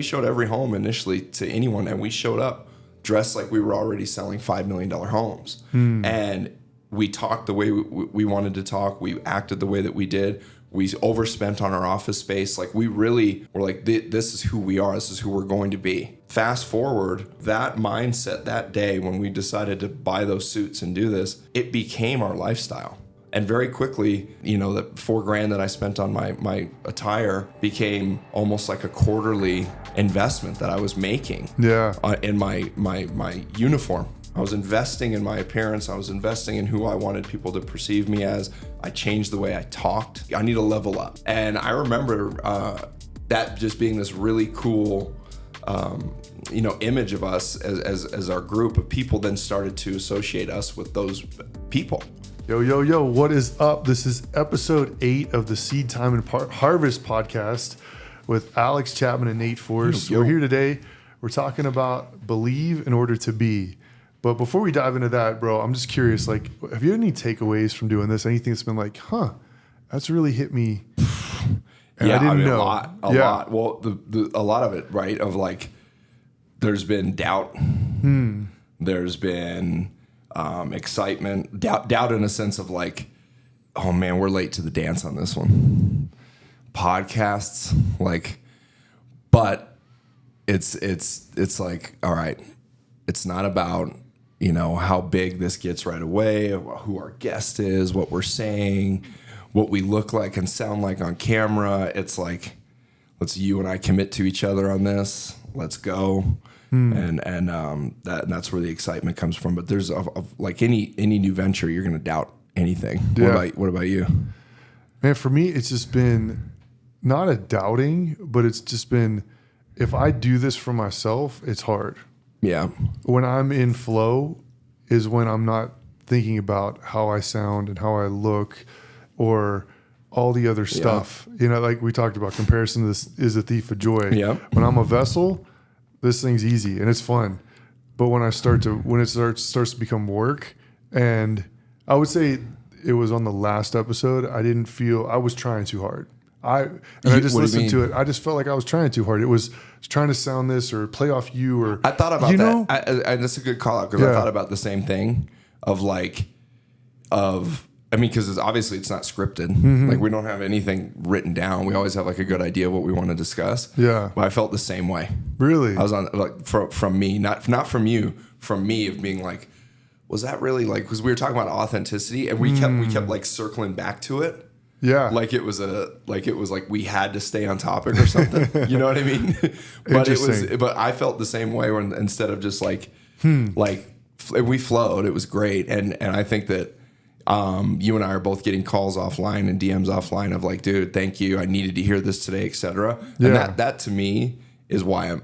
showed every home initially to anyone, and we showed up dressed like we were already selling $5 million homes. And we talked the way we wanted to talk. We acted the way that we did. We overspent on our office space. Like, we really were like, this is who we are. This is who we're going to be. Fast forward, that mindset that day when we decided to buy those suits and do this, it became our lifestyle. And very quickly, you know, the $4,000 that I spent on my attire became almost like a quarterly investment that I was making in my uniform. I was investing in my appearance. I was investing in who I wanted people to perceive me as. I changed the way I talked. I need to level up. And I remember that just being this really cool, image of us as our group of people then started to associate us with those people. Yo, what is up? This is episode 8 of the Seed Time and Harvest podcast with Alex Chapman and Nate Force. We're here today. We're talking about believe in order to be. But before we dive into that, bro, I'm just curious, like, have you had any takeaways from doing this? Anything that's been like, that's really hit me? And I didn't know. A lot. Well, a lot of it, right? Of like, there's been doubt. There's been excitement, doubt in a sense of like, oh man, we're late to the dance on this one. Podcasts, like, but it's like, all right, it's not about, you know, how big this gets right away, who our guest is, what we're saying, what we look like and sound like on camera. It's like, let's you and I commit to each other on this. Let's go. And that's where the excitement comes from. But there's like any new venture, you're going to doubt anything. Yeah. What about you? Man, for me, it's just been not a doubting, but it's just been, if I do this for myself, it's hard. Yeah. When I'm in flow is when I'm not thinking about how I sound and how I look or all the other stuff. You know, like we talked about, comparison is a thief of joy. Yeah. When I'm a vessel, this thing's easy and it's fun. But when it starts to become work, and I would say it was on the last episode, I didn't feel I was trying too hard. I just listened to it. I just felt like I was trying too hard. It was trying to sound this or play off you, or I thought about that. And that's a good call out, because I thought about the same thing because obviously it's not scripted. Like, we don't have anything written down. We always have like a good idea of what we want to discuss. Yeah. But I felt the same way. Really? I was on like from me, not from you, from me, of being like, was that really like, because we were talking about authenticity and we kept like circling back to it. Yeah. Like it was like we had to stay on topic or something. You know what I mean? But I felt the same way when, instead of just like we flowed, it was great. And I think that you and I are both getting calls offline and DMs offline of like, dude, thank you. I needed to hear this today, etc. And that to me is why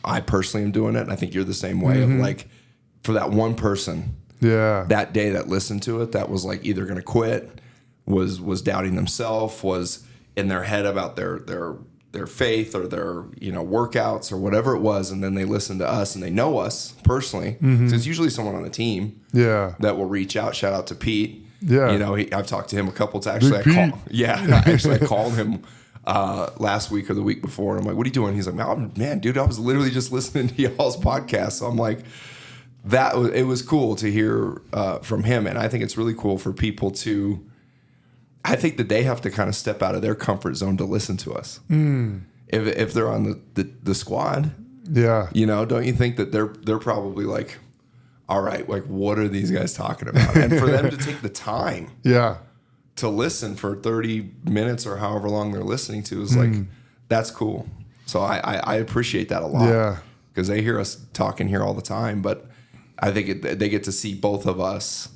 I personally am doing it. And I think you're the same way, of like, for that one person that day that listened to it, that was like either going to quit, was doubting themselves, was in their head about their faith or their, you know, workouts or whatever it was, and then they listen to us and they know us personally. So it's usually someone on the team that will reach out. Shout out to Pete. You know, I've talked to him a couple times. Actually, I called him last week or the week before, and I'm like, what are you doing? He's like, man, dude, I was literally just listening to y'all's podcast. So I'm like, it was cool to hear from him. And I think it's really cool for people to, I think that they have to kind of step out of their comfort zone to listen to us. If they're on the squad, you know, don't you think that they're probably like, all right, like, what are these guys talking about? And for them to take the time, to listen for 30 minutes or however long they're listening to is like, that's cool. So I appreciate that a lot, because they hear us talking here all the time, but I think they get to see both of us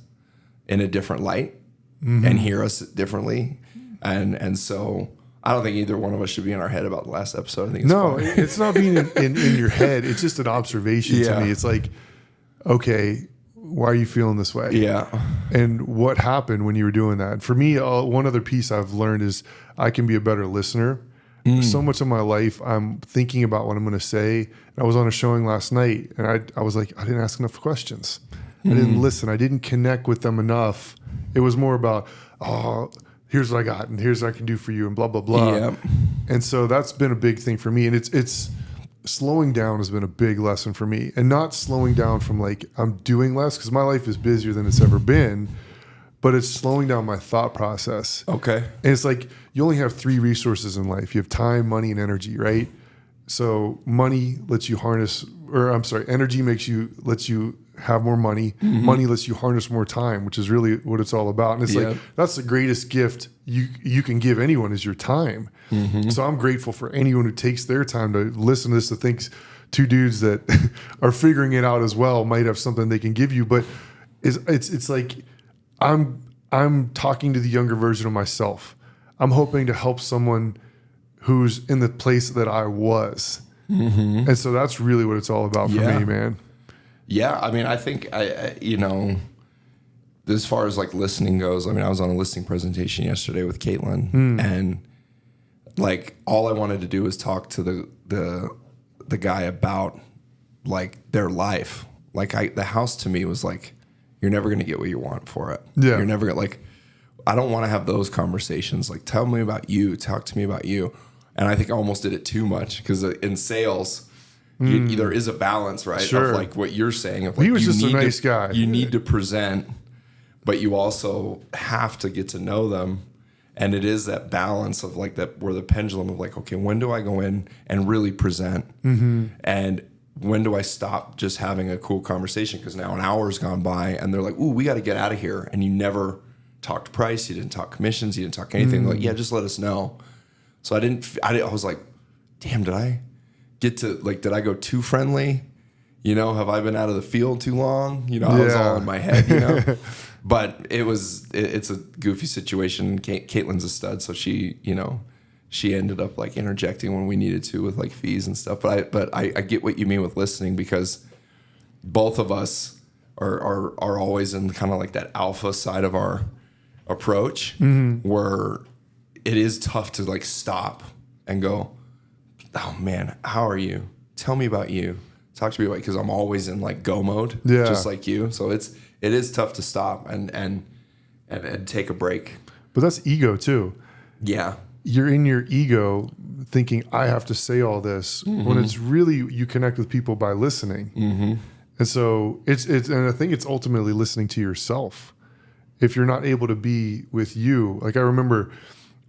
in a different light. And hear us differently, and so I don't think either one of us should be in our head about the last episode. I think it's not being in your head. It's just an observation to me. It's like, okay, why are you feeling this way? Yeah. And what happened when you were doing that? And for me, one other piece I've learned is I can be a better listener. So much of my life, I'm thinking about what I'm going to say. And I was on a showing last night, and I was like, I didn't ask enough questions. I didn't listen. I didn't connect with them enough. It was more about, here's what I got, and here's what I can do for you, and blah, blah, blah. And so that's been a big thing for me. And it's slowing down has been a big lesson for me, and not slowing down from like I'm doing less, because my life is busier than it's ever been, but it's slowing down my thought process. Okay. And it's like you only have 3 resources in life. You have time, money, and energy, right? So money lets you harness, or I'm sorry, energy lets you have more money. Mm-hmm. Money lets you harness more time, which is really what it's all about. And it's like, that's the greatest gift you can give anyone, is your time. Mm-hmm. So I'm grateful for anyone who takes their time to listen to this, to think 2 dudes that are figuring it out as well might have something they can give you. But it's like, I'm talking to the younger version of myself. I'm hoping to help someone who's in the place that I was. Mm-hmm. And so that's really what it's all about for me, man. Yeah. I mean, I think as far as like listening goes, I mean, I was on a listening presentation yesterday with Caitlin, and like all I wanted to do was talk to the guy about like their life. Like the house to me was like, you're never going to get what you want for it. Yeah. You're never going to, like, I don't want to have those conversations. Like, tell me about you. Talk to me about you. And I think I almost did it too much, because in sales, there is a balance, right? Sure. Of like what you're saying. Of like, he was just a nice guy. You need to present, but you also have to get to know them. And it is that balance of like that, where the pendulum of like, okay, when do I go in and really present? Mm-hmm. And when do I stop just having a cool conversation? Because now an hour's gone by and they're like, ooh, we got to get out of here. And you never talked price. You didn't talk commissions. You didn't talk anything. They're like, yeah, just let us know. So I was like, damn, did I go too friendly? Have I been out of the field too long? I was all in my head, But it's a goofy situation. Caitlin's a stud. So she ended up like interjecting when we needed to with like fees and stuff. But I get what you mean with listening, because both of us are always in kind of like that alpha side of our approach, where it is tough to like stop and go, oh man, how are you? Tell me about you. Talk to me about, because I'm always in like go mode, just like you. So it is tough to stop and take a break. But that's ego too. Yeah. You're in your ego thinking, I have to say all this, when it's really, you connect with people by listening. Mm-hmm. And so and I think it's ultimately listening to yourself. If you're not able to be with you, like I remember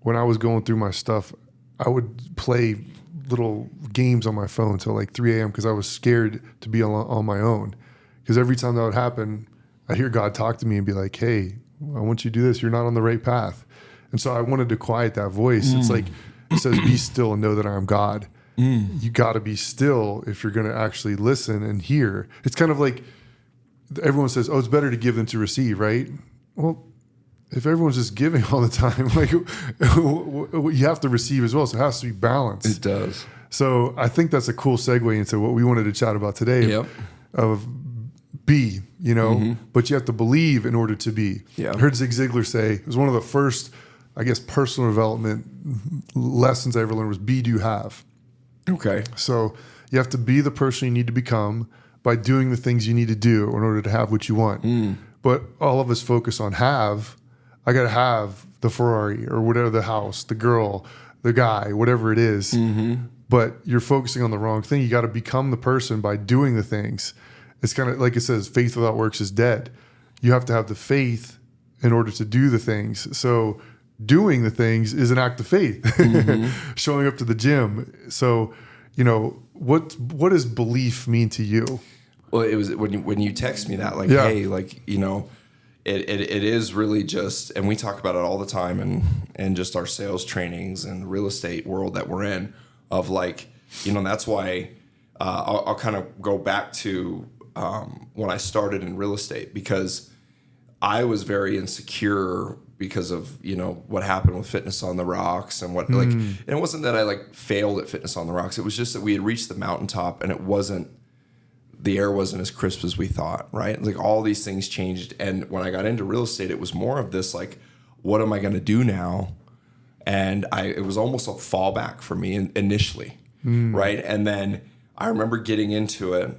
when I was going through my stuff, I would play little games on my phone till like 3 a.m. because I was scared to be on my own. Because every time that would happen, I'd hear God talk to me and be like, hey, I want you to do this. You're not on the right path. And so I wanted to quiet that voice. It's like, it says, be still and know that I am God. You got to be still if you're going to actually listen and hear. It's kind of like everyone says, oh, it's better to give than to receive, right? Well, if everyone's just giving all the time, like you have to receive as well. So it has to be balanced. It does. So I think that's a cool segue into what we wanted to chat about today. Of be, but you have to believe in order to be. Yeah. I heard Zig Ziglar say, it was one of the first, I guess, personal development lessons I ever learned was be, do, have. Okay. So you have to be the person you need to become by doing the things you need to do in order to have what you want. But all of us focus on have. I got to have the Ferrari or whatever, the house, the girl, the guy, whatever it is. But you're focusing on the wrong thing. You got to become the person by doing the things. It's kind of like it says, faith without works is dead. You have to have the faith in order to do the things. So doing the things is an act of faith. Showing up to the gym. So, what does belief mean to you? Well, it was when you text me that, like, hey, like, it is really just, and we talk about it all the time and just our sales trainings and the real estate world that we're in, of like, that's why I'll kind of go back to when I started in real estate, because I was very insecure because of, what happened with Fitness on the Rocks and what, like, and it wasn't that I like failed at Fitness on the Rocks. It was just that we had reached the mountaintop and the air wasn't as crisp as we thought, right? Like all these things changed. And when I got into real estate, it was more of this, like, what am I going to do now? And it was almost a fallback for me initially, right? And then I remember getting into it,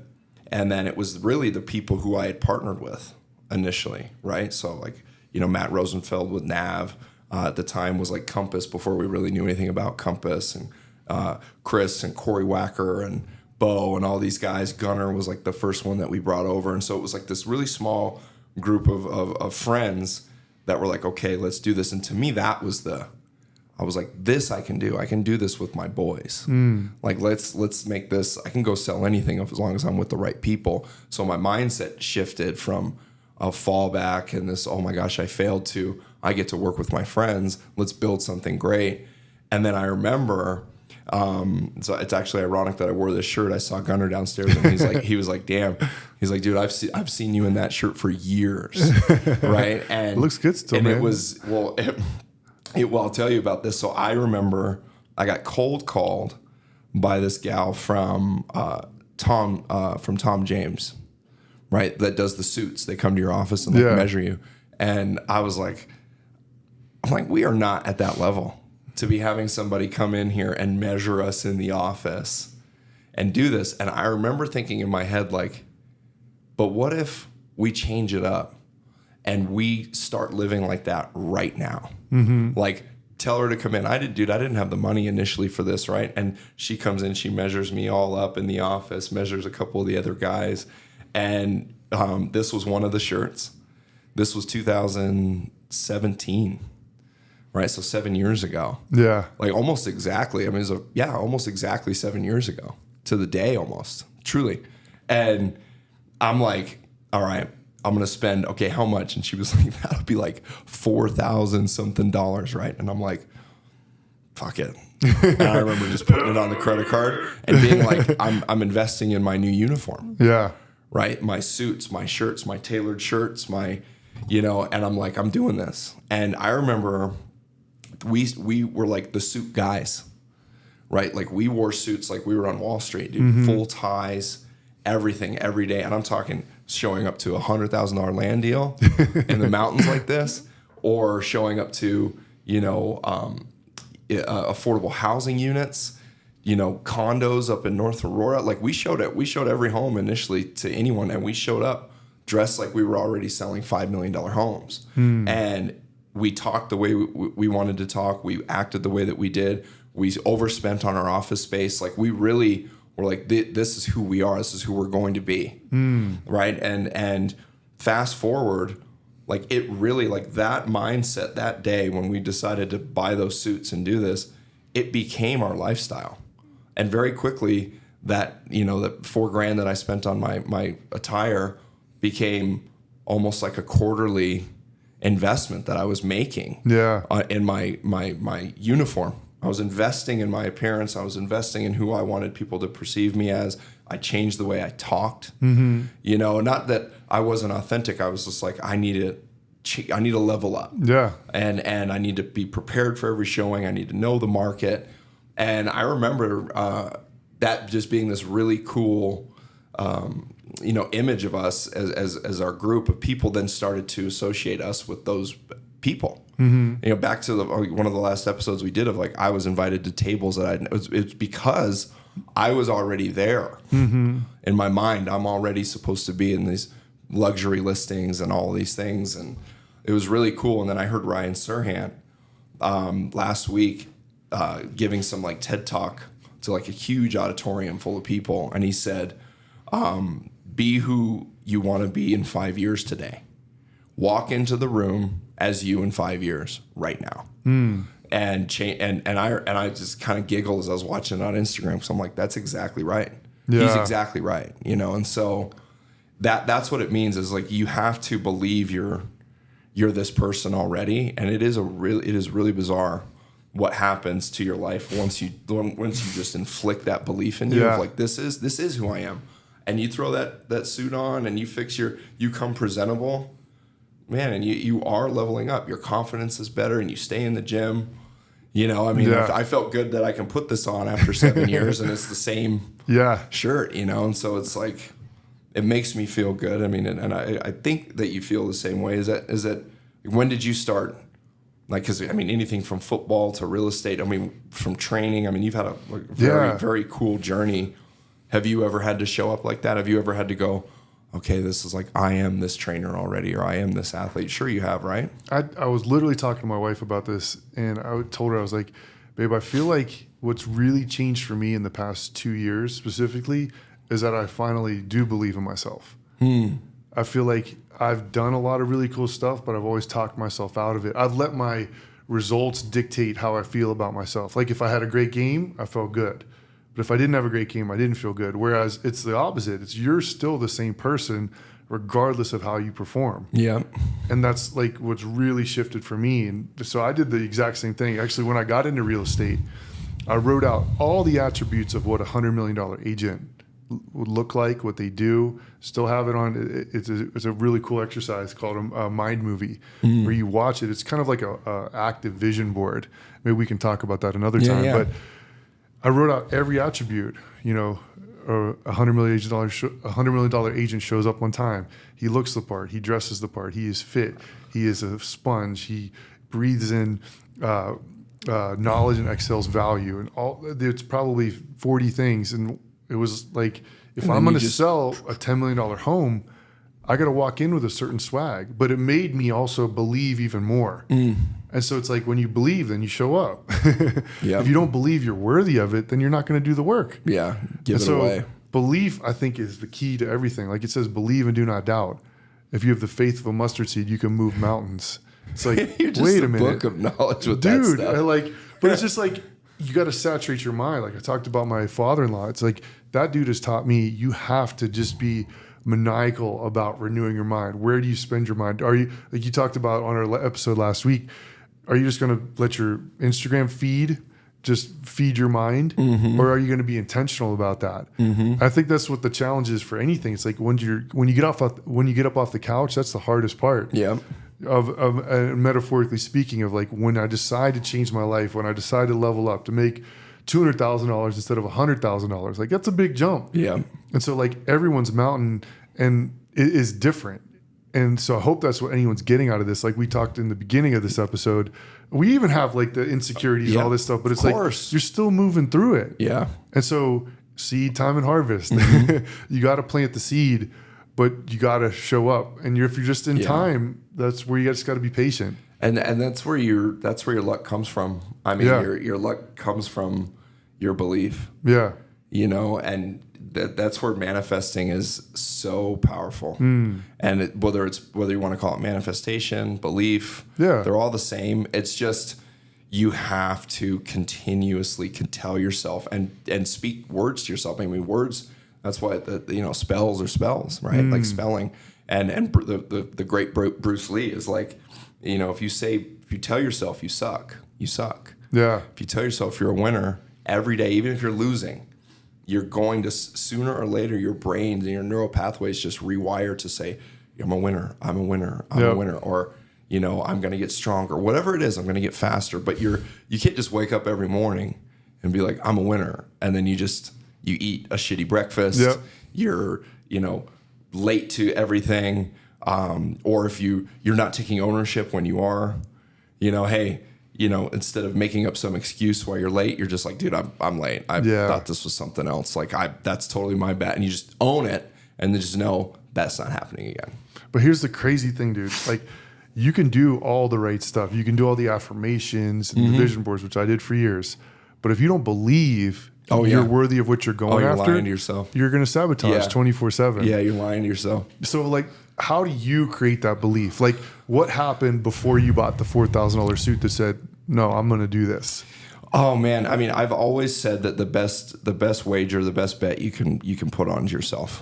and then it was really the people who I had partnered with initially, right? So like, Matt Rosenfeld with Nav at the time was like Compass before we really knew anything about Compass, and Chris and Corey Wacker and Bo and all these guys. Gunner was like the first one that we brought over. And so it was like this really small group of friends that were like, okay, let's do this. And to me, I was like, this I can do. I can do this with my boys. Like, let's make this. I can go sell anything as long as I'm with the right people. So my mindset shifted from a fallback and this, oh my gosh, I failed, to I get to work with my friends. Let's build something great. And then I remember, so it's actually ironic that I wore this shirt. I saw Gunner downstairs and he was like, damn. He's like, dude, I've seen you in that shirt for years, right? And it looks good still, and man. It was, well, I'll tell you about this. So I remember I got cold called by this gal from Tom James, right? That does the suits. They come to your office and measure you. And I was like, we are not at that level to be having somebody come in here and measure us in the office and do this. And I remember thinking in my head, like, but what if we change it up and we start living like that right now? Like, tell her to come in. I didn't have the money initially for this, right? And she comes in, she measures me all up in the office, measures a couple of the other guys. And this was one of the shirts. This was 2017. Right, so 7 years ago. Yeah, like almost exactly. I mean, almost exactly 7 years ago to the day, almost, truly. And I'm like, all right, I'm gonna spend. Okay, how much? And she was like, that'll be like $4,000 something, right? And I'm like, fuck it. And I remember just putting it on the credit card and being like, I'm investing in my new uniform. Yeah, right. My suits, my shirts, my tailored shirts, and I'm like, I'm doing this. And I remember. We were like the suit guys, right? Like we wore suits like we were on Wall Street, dude. Full ties, everything, every day. And I'm talking showing up to $100,000 land deal in the mountains like this, or showing up to, affordable housing units, condos up in North Aurora. Like we showed every home initially to anyone, and we showed up dressed like we were already selling $5 million homes. And we talked the way we wanted to talk. We acted the way that we did. We overspent on our office space. Like we really were like, this is who we are. This is who we're going to be, right? And fast forward, like it really, like that mindset that day when we decided to buy those suits and do this, it became our lifestyle. And very quickly, that the $4,000 that I spent on my attire became almost like a quarterly investment that I was making in my uniform. I was investing in my appearance. I was investing in who I wanted people to perceive me as. I changed the way I talked. Not that I wasn't authentic. I was just like, I need to level up. Yeah. And I need to be prepared for every showing. I need to know the market. And I remember that just being this really cool image of us as our group of people, then started to associate us with those people. Back to one of the last episodes we did of like, I was invited to tables that it's because I was already there. In my mind, I'm already supposed to be in these luxury listings and all of these things. And it was really cool. And then I heard Ryan Serhant last week giving some like TED Talk to like a huge auditorium full of people. And he said, be who you want to be in 5 years today. Walk into the room as you in 5 years right now. And I just kind of giggled as I was watching it on Instagram. So I'm like, that's exactly right. Yeah. He's exactly right. And so that's what it means, is like, you have to believe you're this person already. And it is really bizarre what happens to your life once you just inflict that belief in you of like, this is who I am. And you throw that suit on and you come presentable, man, and you are leveling up. Your confidence is better and you stay in the gym. I felt good that I can put this on after 7 years and it's the same shirt, and so it's like, it makes me feel good. I mean, and I think that you feel the same way. Is that when did you start? Like, because I mean, anything from football to real estate, I mean, from training, I mean, you've had a very, very cool journey. Have you ever had to show up like that? Have you ever had to go, okay, this is like, I am this trainer already, or I am this athlete? Sure you have, right? I was literally talking to my wife about this, and I told her, I was like, babe, I feel like what's really changed for me in the past 2 years specifically is that I finally do believe in myself. I feel like I've done a lot of really cool stuff, but I've always talked myself out of it. I've let my results dictate how I feel about myself. Like if I had a great game, I felt good. But if I didn't have a great game, I didn't feel good. Whereas it's the opposite. It's you're still the same person regardless of how you perform. Yeah. And that's like what's really shifted for me. And so I did the exact same thing. Actually, when I got into real estate, I wrote out all the attributes of what a $100 million agent would look like, what they do. Still have it on. It's a really cool exercise called a mind movie where you watch it. It's kind of like a active vision board. Maybe we can talk about that another time. Yeah. But I wrote out every attribute. You know, a $100 million agent shows up one time. He looks the part. He dresses the part. He is fit. He is a sponge. He breathes in knowledge and exhales value. And all it's probably 40 things. And it was like, if I'm going to sell a $10 million home, I got to walk in with a certain swag. But it made me also believe even more. And so it's like when you believe, then you show up. If you don't believe you're worthy of it, then you're not going to do the work. Yeah, give it away. Belief, I think, is the key to everything. Like it says, believe and do not doubt. If you have the faith of a mustard seed, you can move mountains. It's like, you're just wait a minute, book of knowledge with dude. that stuff. But it's just like you got to saturate your mind. Like I talked about my father-in-law. It's like that dude has taught me you have to just be maniacal about renewing your mind. Where do you spend your mind? Are you, like you talked about on our episode last week, are you just going to let your Instagram feed just feed your mind, or are you going to be intentional about that? I think that's what the challenge is for anything. It's like when you get up off the couch, that's the hardest part. Yeah. Of metaphorically speaking, of like when I decide to change my life, when I decide to level up to make $200,000 instead of $100,000, like that's a big jump. Yeah. And so like everyone's mountain and it is different. And so I hope that's what anyone's getting out of this. Like we talked in the beginning of this episode, we even have like the insecurities, all this stuff, but it's like you're still moving through it. Yeah. And so seed time and harvest, you got to plant the seed, but you got to show up. And if you're just in time, that's where you just got to be patient. And that's where your luck comes from. I mean, your luck comes from your belief. Yeah. You know, and that's where manifesting is so powerful. And whether you want to call it manifestation, belief, they're all the same. It's just you have to continuously tell yourself and speak words to yourself. I mean, words. That's why spells are spells, right? Like spelling. And the great Bruce Lee is like, you know, if you tell yourself you suck, you suck. Yeah. If you tell yourself you're a winner every day, even if you're losing, you're going to sooner or later, your brains and your neural pathways just rewire to say, I'm a winner, I'm a winner, I'm a winner. Or, you know, I'm going to get stronger, whatever it is, I'm going to get faster. But you can't just wake up every morning and be like, I'm a winner. And then you eat a shitty breakfast. Yep. You're, late to everything. Or if you're not taking ownership when you are, hey, instead of making up some excuse why you're late, you're just like, dude, I'm late. I thought this was something else. Like that's totally my bad. And you just own it and then just know that's not happening again. But here's the crazy thing, dude. Like you can do all the right stuff. You can do all the affirmations and the vision boards, which I did for years. But if you don't believe you're worthy of what you're going you're after, lying to yourself. You're going to sabotage 24/7. Yeah, you're lying to yourself. So like, how do you create that belief? Like what happened before you bought the $4,000 suit that said, no, I'm going to do this? Oh man. I mean, I've always said that the best wager, the best bet you can put on yourself.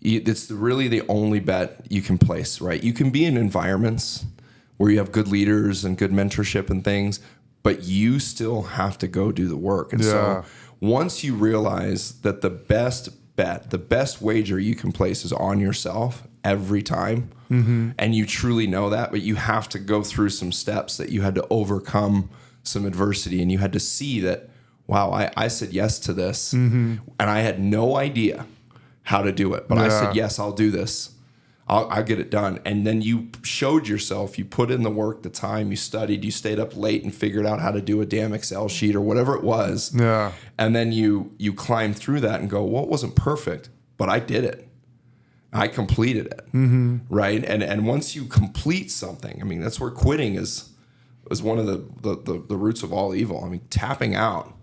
It's really the only bet you can place, right? You can be in environments where you have good leaders and good mentorship and things, but you still have to go do the work. And so once you realize that the best bet, the best wager you can place is on yourself every time, and you truly know that, but you have to go through some steps that you had to overcome some adversity, and you had to see that, wow, I said yes to this, and I had no idea how to do it, but I said, yes, I'll do this. I'll get it done. And then you showed yourself, you put in the work, the time, you studied, you stayed up late and figured out how to do a damn Excel sheet or whatever it was. Yeah. And then you climbed through that and go, well, it wasn't perfect, but I did it. I completed it. Right. And once you complete something, I mean, that's where quitting is is one of the roots of all evil. I mean, tapping out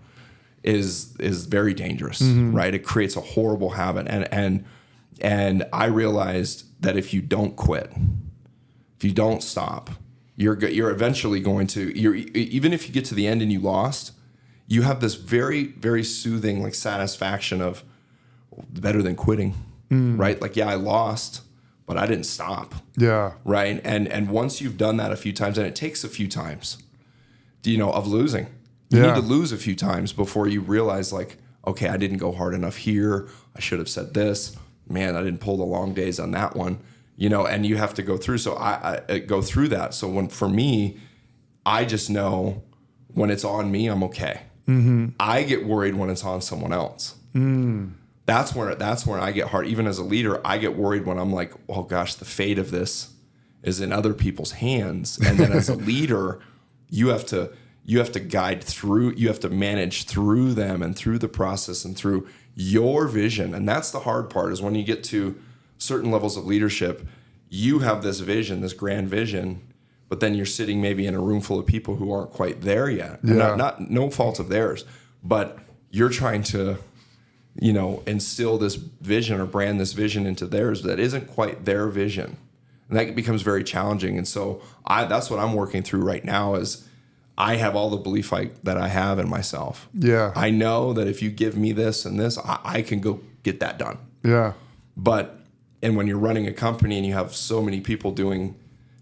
is very dangerous, right? It creates a horrible habit. And I realized that if you don't quit, if you don't stop, you're eventually going to, even if you get to the end and you lost, you have this very, very soothing like satisfaction of better than quitting, right? Like, yeah, I lost, but I didn't stop. Yeah. Right. And once you've done that a few times, and it takes a few times, of losing, you need to lose a few times before you realize like, okay, I didn't go hard enough here. I should have said this. Man, I didn't pull the long days on that one, and you have to go through. So I go through that. So for me, I just know when it's on me, I'm okay. I get worried when it's on someone else. That's when I get hard. Even as a leader, I get worried when I'm like, oh gosh, the fate of this is in other people's hands. And then as a leader, you have to guide through, you have to manage through them and through the process and through your vision. And that's the hard part, is when you get to certain levels of leadership, you have this vision, this grand vision, but then you're sitting maybe in a room full of people who aren't quite there yet. Yeah. And no fault of theirs, but you're trying to, instill this vision or brand this vision into theirs that isn't quite their vision. And that becomes very challenging. And so that's what I'm working through right now, is I have all the belief that I have in myself. Yeah. I know that if you give me this and this, I can go get that done. Yeah. And when you're running a company and you have so many people doing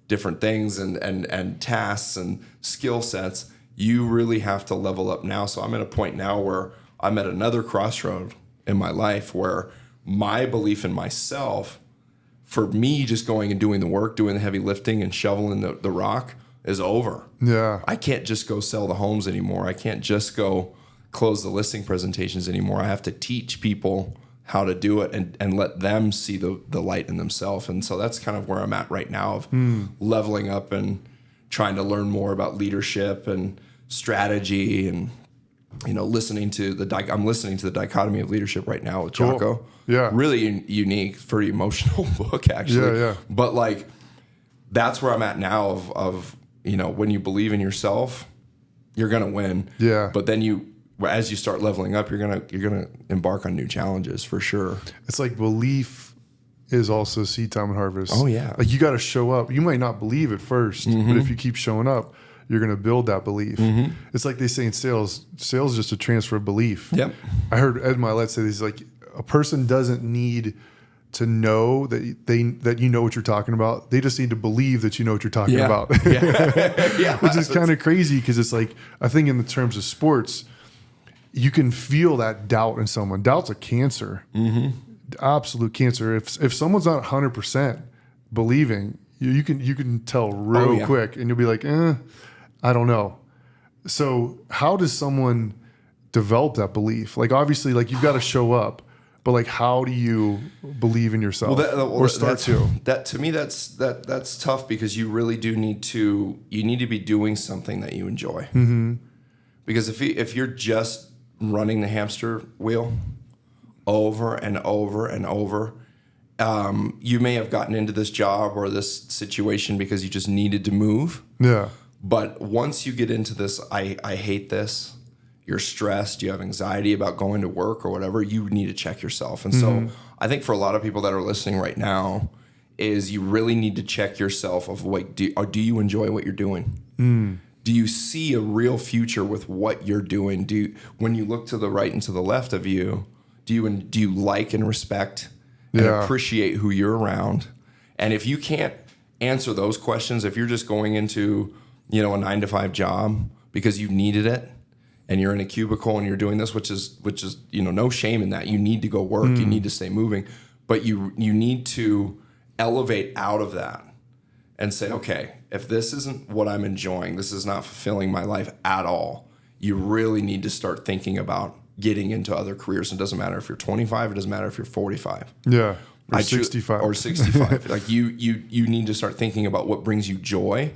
different things and tasks and skill sets, you really have to level up now. So I'm at a point now where I'm at another crossroad in my life where my belief in myself, for me just going and doing the work, doing the heavy lifting and shoveling the rock, is over. Yeah. I can't just go sell the homes anymore. I can't just go close the listing presentations anymore. I have to teach people how to do it and let them see the light in themselves. And so that's kind of where I'm at right now, of leveling up and trying to learn more about leadership and strategy, and listening to the dichotomy of leadership right now with Jocko. Cool. Yeah. Really unique, pretty emotional book actually. Yeah. But like, that's where I'm at now of when you believe in yourself, you're going to win. Yeah. But then as you start leveling up, you're going to embark on new challenges for sure. It's like belief is also seed time and harvest. Oh yeah. Like, you got to show up. You might not believe at first, but if you keep showing up, you're going to build that belief. It's like they say in sales is just a transfer of belief. Yep. I heard Ed Milet say this, like, a person doesn't need to know that you know what you're talking about. They just need to believe that you know what you're talking about. Yeah. Which is kind of crazy, because it's like, I think in the terms of sports, you can feel that doubt in someone. Doubt's a cancer. Absolute cancer. If someone's not 100% believing, you can tell real quick, and you'll be like, I don't know. So how does someone develop that belief? Like, obviously, like, you've got to show up, but like, how do you believe in yourself or start to? That to me, that's tough, because you really do need to be doing something that you enjoy. Because if you're just running the hamster wheel over and over and over, you may have gotten into this job or this situation because you just needed to move. Yeah. But once you get into this, I hate this, you're stressed, you have anxiety about going to work or whatever, you need to check yourself. And so I think for a lot of people that are listening right now, is you really need to check yourself of like, do you enjoy what you're doing? Do you see a real future with what you're doing? When you look to the right and to the left of you, do you like and respect and appreciate who you're around? And if you can't answer those questions, if you're just going into a 9-to-5 job because you needed it, and you're in a cubicle and you're doing this, which is no shame in that. You need to go work, you need to stay moving, but you need to elevate out of that and say, okay, if this isn't what I'm enjoying, this is not fulfilling my life at all, you really need to start thinking about getting into other careers. It doesn't matter if you're 25, it doesn't matter if you're 45. Yeah. Or 65. Or 65. Like you need to start thinking about what brings you joy,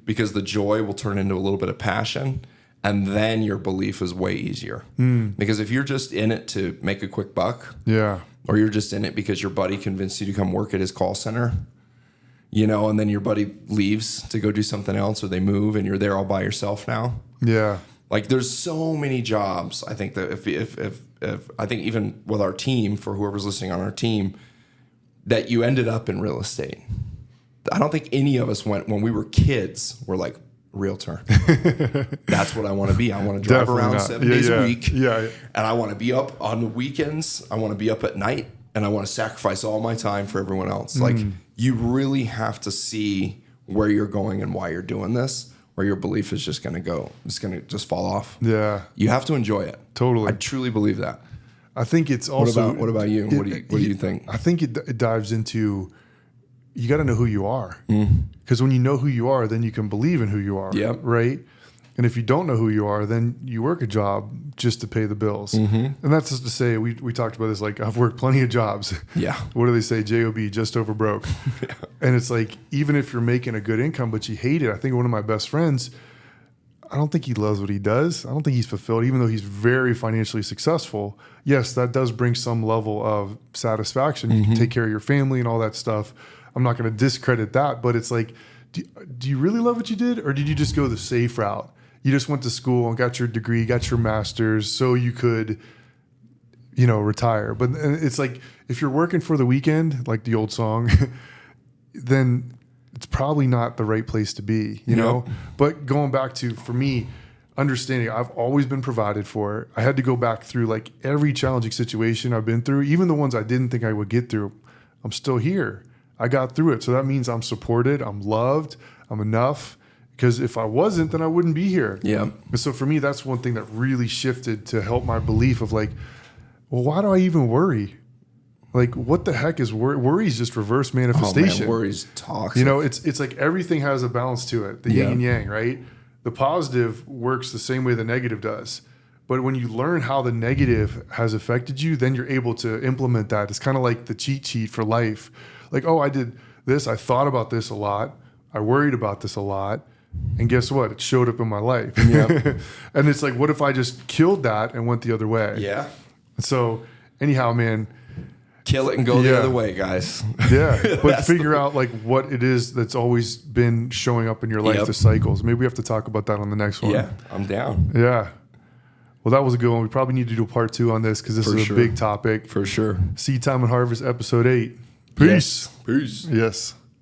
because the joy will turn into a little bit of passion, and then your belief is way easier. Because if you're just in it to make a quick buck, or you're just in it because your buddy convinced you to come work at his call center, you know, and then your buddy leaves to go do something else, or they move and you're there all by yourself now. Yeah. Like there's so many jobs. I think that if I think even with our team, for whoever's listening on our team, that you ended up in real estate. I don't think any of us went when we were kids. We're like, realtor. That's what I want to be. I want to drive Definitely around not. 7 days a week. Yeah. And I want to be up on the weekends. I want to be up at night, and I want to sacrifice all my time for everyone else. Like you really have to see where you're going and why you're doing this, or your belief is just going to go. It's going to just fall off. Yeah. You have to enjoy it. Totally. I truly believe that. I think it's also. What about you? What do you think? I think it dives into, you got to know who you are. Because when you know who you are, then you can believe in who you are. Yep. Right? And if you don't know who you are, then you work a job just to pay the bills. And that's just to say, we talked about this, like I've worked plenty of jobs. Yeah. What do they say? JOB, just over broke. Yeah. And it's like, even if you're making a good income, but you hate it. I think one of my best friends, I don't think he loves what he does. I don't think he's fulfilled, even though he's very financially successful. Yes, that does bring some level of satisfaction. You can take care of your family and all that stuff. I'm not going to discredit that, but it's like, do you really love what you did? Or did you just go the safe route? You just went to school and got your degree, got your master's so you could, you know, retire. But it's like, if you're working for the weekend, like the old song, then it's probably not the right place to be, you know? But going back to, for me, understanding I've always been provided for. I had to go back through like every challenging situation I've been through, even the ones I didn't think I would get through. I'm still here. I got through it. So that means I'm supported, I'm loved, I'm enough. Because if I wasn't, then I wouldn't be here. Yeah. And so for me, that's one thing that really shifted to help my belief of like, well, why do I even worry? Like, what the heck is worry? Worry is just reverse manifestation. Oh, man, worry's toxic. You know, it's like everything has a balance to it, the yin and yang, right? The positive works the same way the negative does. But when you learn how the negative has affected you, then you're able to implement that. It's kind of like the cheat sheet for life. Like, oh, I did this. I thought about this a lot. I worried about this a lot. And guess what? It showed up in my life. Yeah. And it's like, what if I just killed that and went the other way? Yeah. So anyhow, man. Kill it and go the other way, guys. Yeah. But figure out like what it is that's always been showing up in your life, the cycles. Maybe we have to talk about that on the next one. Yeah, I'm down. Yeah. Well, that was a good one. We probably need to do a part 2 on this because this is a big topic. For sure. Seed Time and Harvest, episode 8. Peace. Yes. Peace. Yes.